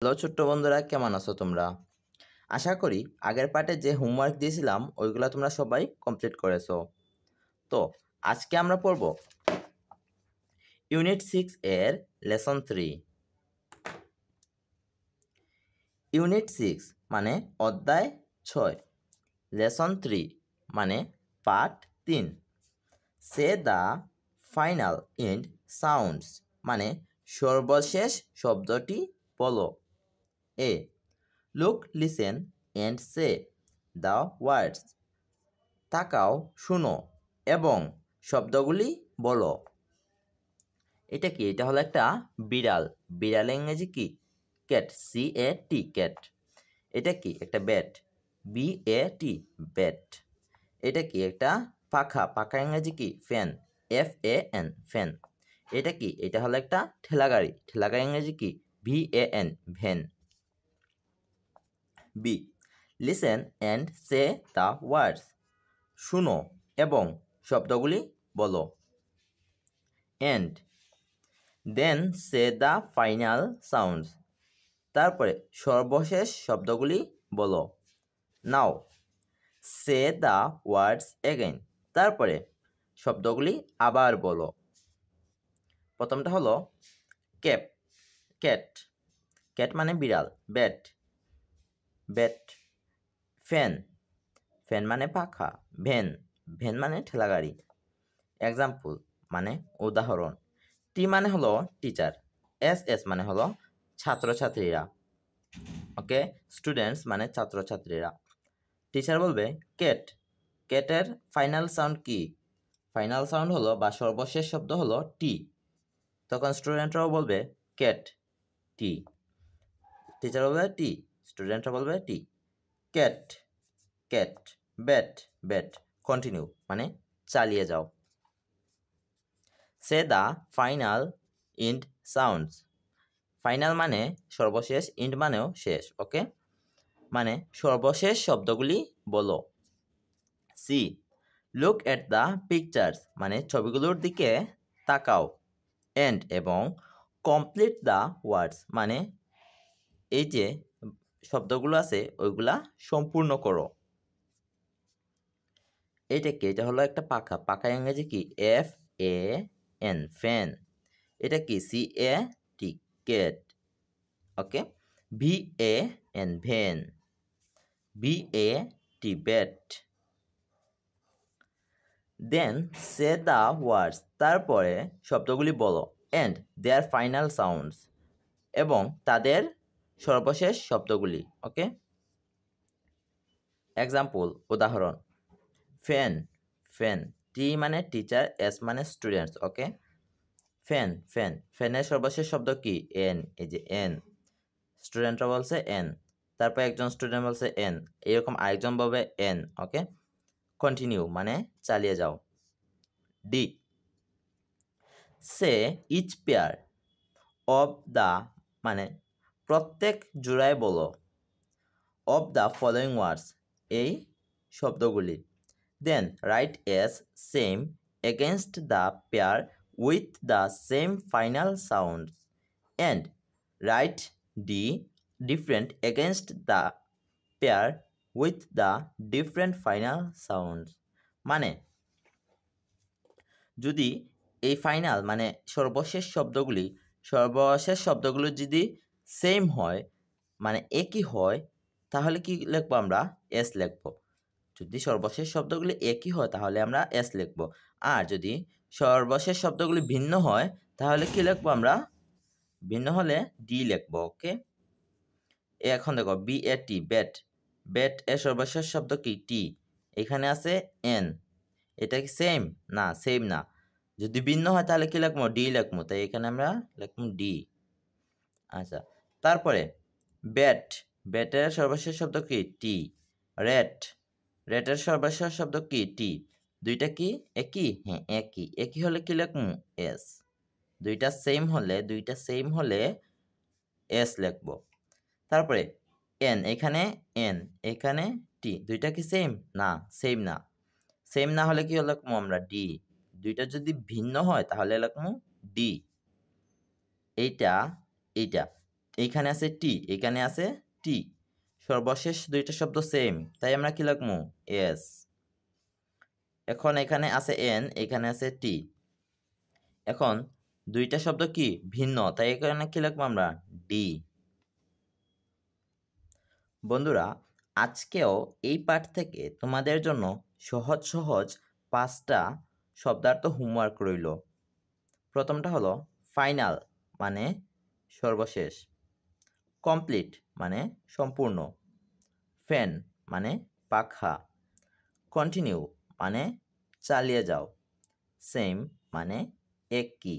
Hello ছোট্ট বন্ধুরা, কেমন আছো তোমরা? আশা করি আগের পার্টে যে হোমওয়ার্ক দিয়েছিলাম ওইগুলো তোমরা সবাই কমপ্লিট করেছো। তো আজকে আমরা পড়ব ইউনিট 6 এর লেসন 3। ইউনিট 6 মানে অধ্যায় 6, লেসন 3 মানে part 3। Say the final end sounds মানে সর্বশেষ শব্দটি বলো। A look, listen and say the words. তাকাও, শুনো এবং শব্দগুলি বলো। এটা কি? এটা হলো একটা বিড়াল। বিড়াল ইংরেজি কি? Cat, CAT, cat. এটা কি? একটা ব্যাট, BAT, ব্যাট। এটা কি? একটা পাখা। পাখা ইংরেজি কি? Fan, FAN, fan. এটা কি? এটা হলো একটা ঠেলাগাড়ি। ঠেলাগাড়ি ইংরেজি কি? VAN, van. B listen and say the words. শুনো এবং শব্দগুলি বলো। And then say the final sounds. তারপরে সর্বশেষ শব্দগুলি বলো। Now say the words again. তারপরে শব্দগুলি আবার বলো। প্রথমটা হলো ক্যাপ, ক্যাট। ক্যাট মানে বিড়াল। Bat, bat. ফ্যান, ফ্যান মানে পাখা। ভ্যান, ভ্যান মানে ঠেলাগাড়ি। এক্সাম্পল মানে উদাহরণ। টি মানে হলো টিচার। এস মানে হলো ছাত্রছাত্রীরা। ওকে, স্টুডেন্টস মানে ছাত্রছাত্রীরা। টিচার বলবে ক্যাট। ক্যাটের ফাইনাল সাউন্ড কি? ফাইনাল সাউন্ড হলো বা সর্বশেষ শব্দ হলো টি। তখন স্টুডেন্টরাও বলবে ক্যাট, টি। টিচার বলবে টি, স্টুডেন্টরা বলবে T. Cat, cat. Bat, bat. Continue মানে চালিয়ে যাও। Say the final end sounds. Final মানে সর্বশেষ, ইন্ড মানেও শেষ। ওকে, মানে সর্বশেষ শব্দগুলি বলো। C look at the pictures মানে ছবিগুলোর দিকে তাকাও। এন্ড এবং কমপ্লিট দ্য ওয়ার্ডস মানে এই যে শব্দগুলো আছে ওইগুলা সম্পূর্ণ করো। এটা কি? এটা হলো একটা পাখা। পাখা ইংরেজি কি? FAN, fan. এটা কি? CAT, cat. Okay, VAN, van. BAT, bat. Then say the words. তারপরে শব্দগুলি বলো। অ্যান্ড দেয়ার ফাইনাল সাউন্ডস এবং তাদের সর্বশেষ শব্দগুলি। ওকে, এক্সাম্পল উদাহরণ। Fan, fan. টি মানে টিচার, এস মানে স্টুডেন্টস। Okay, fan, fan. ফ্যানের সর্বশেষ শব্দ কি? এন। এই যে এন, স্টুডেন্টরা বলছে এন। তারপর একজন স্টুডেন্ট বলছে এন, এরকম আরেকজন বলবে এন। ওকে, কন্টিনিউ মানে চালিয়ে যাও। D say each pair of the মানে প্রত্যেক জোড়ায় বলো। অফ দ্য ফলোয়িং ওয়ার্ডস এই শব্দগুলি। Then write as same against the pair with the same final sounds and write the different against the pair with the different final sounds. মানে যদি এই final মানে সর্বশেষ শব্দগুলো যদি সেম হয় মানে একই হয় তাহলে কি লিখবো? আমরা এস লিখবো। যদি সর্বশেষ শব্দগুলি একই হয় তাহলে আমরা এস লিখবো। আর যদি সর্বশেষ শব্দগুলি ভিন্ন হয় তাহলে কি লিখবো? আমরা ভিন্ন হলে ডি লিখবো। ওকে, এখন দেখো BAT, ব্যাট। ব্যাট এর সর্বশেষ শব্দ কি? টি। এখানে আছে এন। এটা কি সেম? না, সেম না। যদি ভিন্ন হয় তাহলে কি লিখবো? ডি লিখবো। তাই এখানে আমরা লিখবো ডি। আচ্ছা, তারপরে ব্যাট। ব্যাটের সর্বশেষ শব্দ কি? টি। রেট। রেটের সর্বশেষ শব্দ কি? টি। দুইটা কি একই? হ্যাঁ, একই। একই হলে কি লিখবো? এস। দুইটা সেম হলে এস লিখবো। তারপরে এন, এখানে এন, এখানে টি। দুইটা কি সেম? না, সেম না। সেম না হলে কি লিখবো? আমরা ডি। দুইটা যদি ভিন্ন হয় তাহলে লিখবো ডি। এইটা, এইটা। এইখানে আছে টি, এখানে আছে টি, সর্বশেষ দুইটা শব্দ সেম, তাই আমরা কি লিখবো? এস। এখন এখানে আছে এন, এখানে আছে টি, এখন দুইটা শব্দ কি ভিন্ন, তাই এখানে কি লিখবো আমরা? ডি। বন্ধুরা, আজকেও এই পাঠ থেকে তোমাদের জন্য সহজ সহজ 5টা শব্দার্থ হোমওয়ার্ক রইল। প্রথমটা হলো ফাইনাল মানে সর্বশেষ, কমপ্লিট মানে সম্পূর্ণ, ফ্যান মানে পাখা, কন্টিনিউ মানে চালিয়ে যাও, সেম মানে একই।